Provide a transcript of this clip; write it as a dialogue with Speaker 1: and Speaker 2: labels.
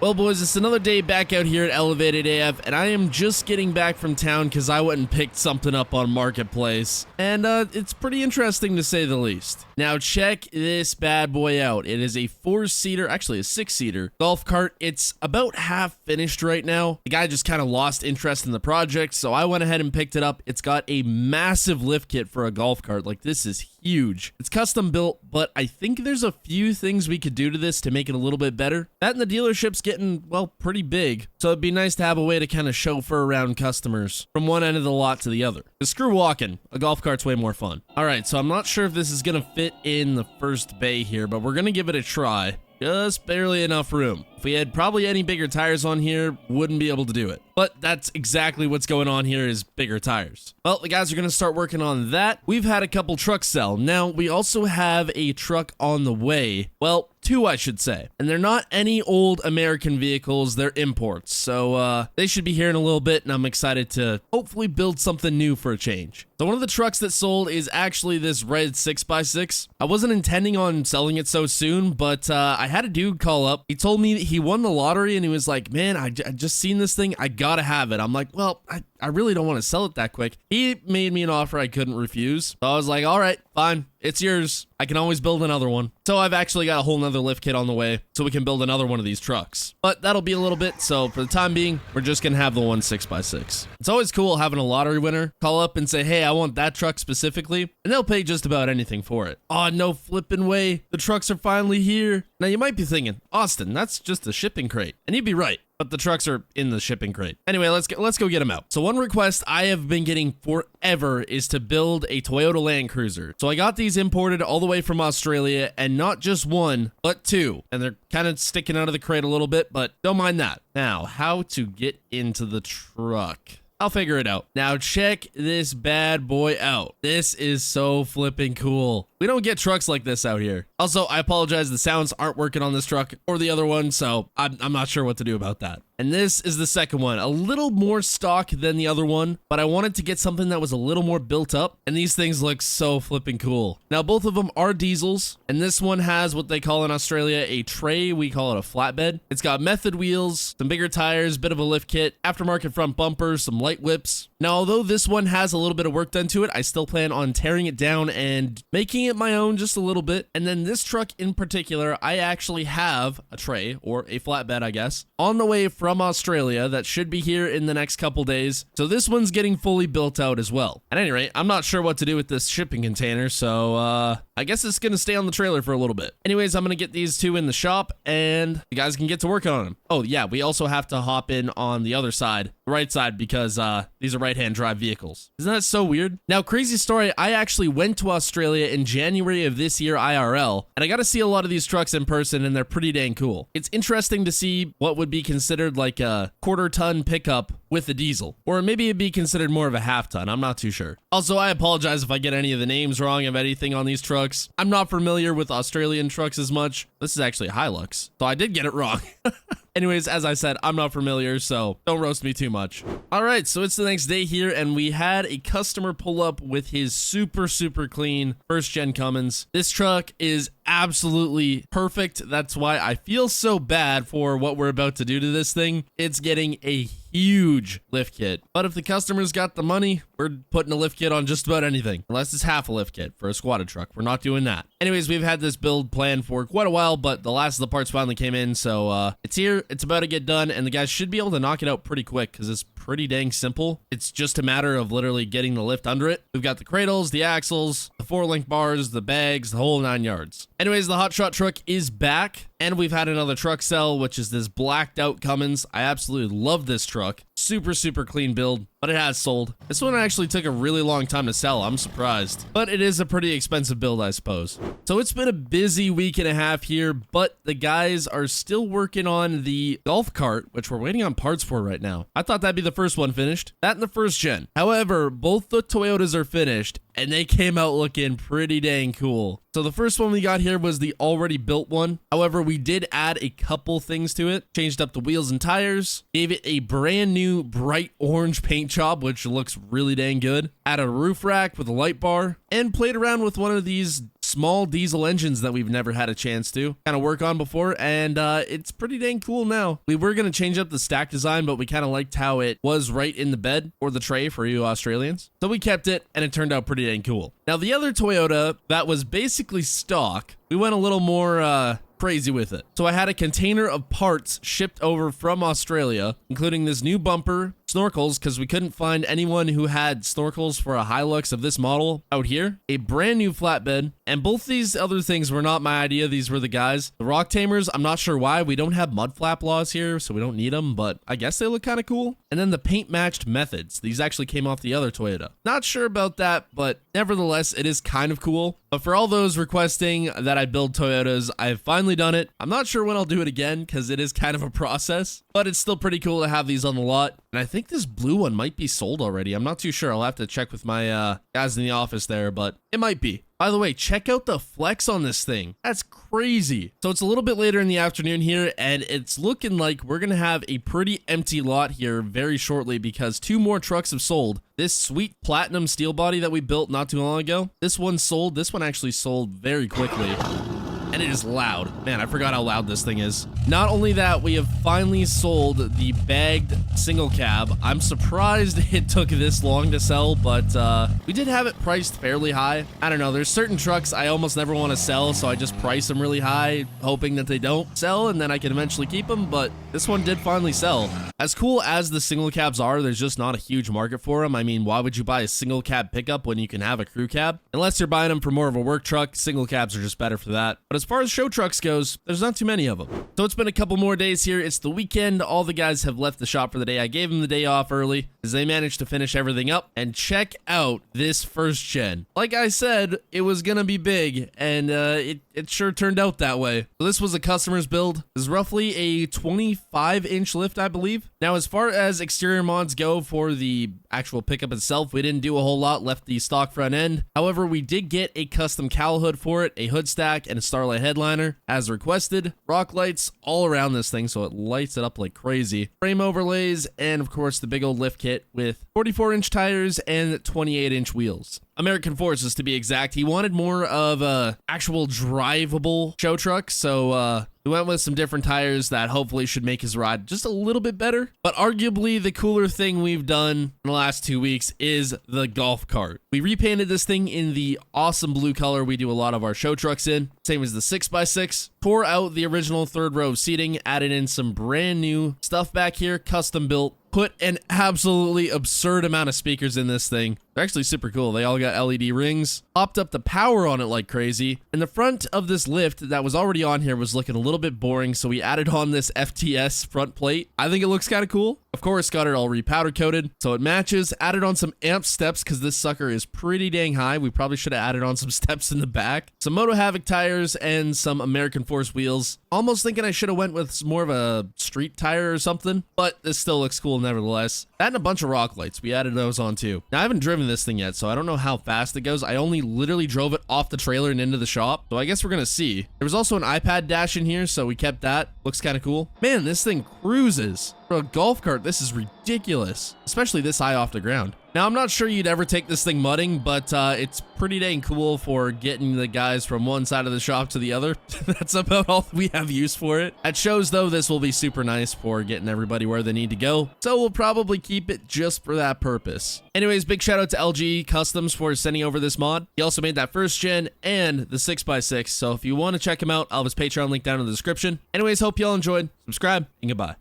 Speaker 1: Well, boys, it's another day back out here at Elevated AF, and I am just getting back from town because I went and picked something up on Marketplace, and it's pretty interesting to say the least. Now, check this bad boy out. It is a 4-seater, actually a 6-seater golf cart. It's about half finished right now. The guy just kind of lost interest in the project, so I went ahead and picked it up. It's got a massive lift kit for a golf cart. Like, this is huge. It's custom built, but I think there's a few things we could do to this to make it a little bit better. That and the dealership's getting, well, pretty big, so it'd be nice to have a way to kind of chauffeur around customers from one end of the lot to the other. Because screw walking, a golf cart's way more fun. All right, so I'm not sure if this is gonna fit in the first bay here, but we're gonna give it a try. Just barely enough room. If we had probably any bigger tires on here, wouldn't be able to do it. But that's exactly what's going on here, is bigger tires. Well, the guys are going to start working on that. We've had a couple trucks sell. Now, we also have a truck on the way. Well, 2, I should say. And they're not any old American vehicles, they're imports. So they should be here in a little bit, and I'm excited to hopefully build something new for a change. So one of the trucks that sold is actually this red 6x6. I wasn't intending on selling it so soon, but I had a dude call up. He told me that he won the lottery, and he was like, man, I just seen this thing. I gotta have it. I'm like, well, I really don't want to sell it that quick. He made me an offer I couldn't refuse. So I was like, all right, fine. It's yours. I can always build another one. So I've actually got a whole nother lift kit on the way so we can build another one of these trucks. But that'll be a little bit. So for the time being, we're just going to have the one 6x6. It's always cool having a lottery winner call up and say, hey, I want that truck specifically. And they'll pay just about anything for it. Oh, no flipping way. The trucks are finally here. Now you might be thinking, Austin, that's just a shipping crate. And you'd be right. But the trucks are in the shipping crate. Anyway, let's go get them out. So one request I have been getting forever is to build a Toyota Land Cruiser. So I got these imported all the way from Australia, and not just one, but 2. And they're kind of sticking out of the crate a little bit, but don't mind that. Now, how to get into the truck. I'll figure it out. Now check this bad boy out. This is so flipping cool. We don't get trucks like this out here. Also, I apologize, the sounds aren't working on this truck or the other one, so I'm not sure what to do about that. And this is the second one, a little more stock than the other one, but I wanted to get something that was a little more built up, and these things look so flipping cool. Now, both of them are diesels, and this one has what they call in Australia a tray. We call it a flatbed. It's got method wheels, some bigger tires, bit of a lift kit, aftermarket front bumper, some light whips. Now, although this one has a little bit of work done to it, I still plan on tearing it down and making it my own just a little bit. And then this truck in particular, I actually have a tray, or a flatbed, I guess, on the way from Australia that should be here in the next couple days. So this one's getting fully built out as well. At any rate, I'm not sure what to do with this shipping container, so I guess it's gonna stay on the trailer for a little bit. Anyways, I'm gonna get these 2 in the shop, and you guys can get to work on them. Oh yeah, we also have to hop in on the other side, the right side, because these are right-hand drive vehicles. Isn't that so weird? Now, crazy story, I actually went to Australia in January of this year IRL, and I got to see a lot of these trucks in person, and they're pretty dang cool. It's interesting to see what would be considered like a quarter-ton pickup with a diesel, or maybe it'd be considered more of a half-ton. I'm not too sure. Also, I apologize if I get any of the names wrong of anything on these trucks. I'm not familiar with Australian trucks as much. This is actually a Hilux, so I did get it wrong. Anyways, as I said, I'm not familiar, so don't roast me too much. All right, so it's the next day here, and we had a customer pull up with his super clean first-gen Cummins. This truck is absolutely perfect. That's why I feel so bad for what we're about to do to this thing. It's getting a huge lift kit. But if the customer's got the money, we're putting a lift kit on just about anything. Unless it's half a lift kit for a squatted truck. We're not doing that. Anyways, we've had this build planned for quite a while, but the last of the parts finally came in, so it's here. It's about to get done, and the guys should be able to knock it out pretty quick because it's pretty dang simple. It's just a matter of literally getting the lift under it. We've got the cradles, the axles, the 4-link bars, the bags, the whole 9 yards. Anyways, the hot shot truck is back, and we've had another truck sell, which is this blacked out Cummins. I absolutely love this truck. Super clean build, but it has sold. This one actually took a really long time to sell. I'm surprised, but it is a pretty expensive build, I suppose. So it's been a busy week and a half here, but the guys are still working on the golf cart, which we're waiting on parts for right now. I thought that'd be the first one finished, that and the first gen. However, both the Toyotas are finished, and they came out looking pretty dang cool. So the first one we got here was the already built one. However, we did add a couple things to it. Changed up the wheels and tires, gave it a brand new bright orange paint job, which looks really dang good. Added a roof rack with a light bar, and played around with one of these small diesel engines that we've never had a chance to kind of work on before, and it's pretty dang cool now. We were going to change up the stack design, but we kind of liked how it was right in the bed or the tray for you Australians. So we kept it, and it turned out pretty dang cool. Now, the other Toyota that was basically stock, we went a little more crazy with it. So I had a container of parts shipped over from Australia, including this new bumper, snorkels, because we couldn't find anyone who had snorkels for a Hilux of this model out here, a brand new flatbed, and both these other things were not my idea. These were the guys. The rock tamers, I'm not sure why. We don't have mud flap laws here, so we don't need them, but I guess they look kind of cool. And then the paint matched methods. These actually came off the other Toyota. Not sure about that, but nevertheless, it is kind of cool. But for all those requesting that I build Toyotas, I've finally done it. I'm not sure when I'll do it again because it is kind of a process, but it's still pretty cool to have these on the lot. And I think this blue one might be sold already. I'm not too sure. I'll have to check with my guys in the office there, but it might be. By the way, check out the flex on this thing. That's crazy. So it's a little bit later in the afternoon here, and it's looking like we're going to have a pretty empty lot here very shortly because 2 more trucks have sold. This sweet platinum steel body that we built not too long ago, this one sold. This one actually sold very quickly. And it is loud. Man, I forgot how loud this thing is. Not only that, we have finally sold the bagged single cab. I'm surprised it took this long to sell, but we did have it priced fairly high. I don't know, there's certain trucks I almost never want to sell, so I just price them really high, hoping that they don't sell, and then I can eventually keep them, but this one did finally sell. As cool as the single cabs are, there's just not a huge market for them. I mean, why would you buy a single cab pickup when you can have a crew cab? Unless you're buying them for more of a work truck, single cabs are just better for that. But as far as show trucks goes, there's not too many of them. So it's been a couple more days here. It's the weekend. All the guys have left the shop for the day. I gave them the day off early as they managed to finish everything up. And check out this first gen. Like I said, it was gonna be big, and it sure turned out that way. So this was a customer's build. This is roughly a 25-inch lift, I believe. Now, as far as exterior mods go for the actual pickup itself, we didn't do a whole lot, left the stock front end. However, we did get a custom cowl hood for it, a hood stack, and a starlight headliner as requested. Rock lights all around this thing, so it lights it up like crazy. Frame overlays, and of course the big old lift kit with 44-inch tires and 28-inch wheels. American Forces to be exact. He wanted more of a actual drivable show truck, so we went with some different tires that hopefully should make his ride just a little bit better. But arguably the cooler thing we've done in the last 2 weeks is the golf cart. We repainted this thing in the awesome blue color we do a lot of our show trucks in, same as the 6x6. Tore out the original third row seating, added in some brand new stuff back here, custom built. Put an absolutely absurd amount of speakers in this thing. They're actually super cool. They all got LED rings. Popped up the power on it like crazy. And the front of this lift that was already on here was looking a little bit boring, so we added on this FTS front plate. I think it looks kind of cool. Of course, got it all repowder coated, so it matches. Added on some amp steps because this sucker is pretty dang high. We probably should have added on some steps in the back. Some Moto Havoc tires and some American Force wheels. Almost thinking I should have went with more of a street tire or something, but this still looks cool nevertheless. That and a bunch of rock lights. We added those on too. Now, I haven't driven this thing yet, so I don't know how fast it goes. I only literally drove it off the trailer and into the shop, so I guess we're gonna see. There was also an iPad dash in here, so we kept that. Looks kind of cool. Man, this thing cruises. For a golf cart, this is ridiculous, especially this high off the ground. Now, I'm not sure you'd ever take this thing mudding, but it's pretty dang cool for getting the guys from one side of the shop to the other. That's about all we have use for it. At shows, though, this will be super nice for getting everybody where they need to go, so we'll probably keep it just for that purpose. Anyways, big shout out to LG Customs for sending over this mod. He also made that first gen and the 6x6, so if you want to check him out, I'll have his Patreon link down in the description. Anyways, hope y'all enjoyed. Subscribe, and goodbye.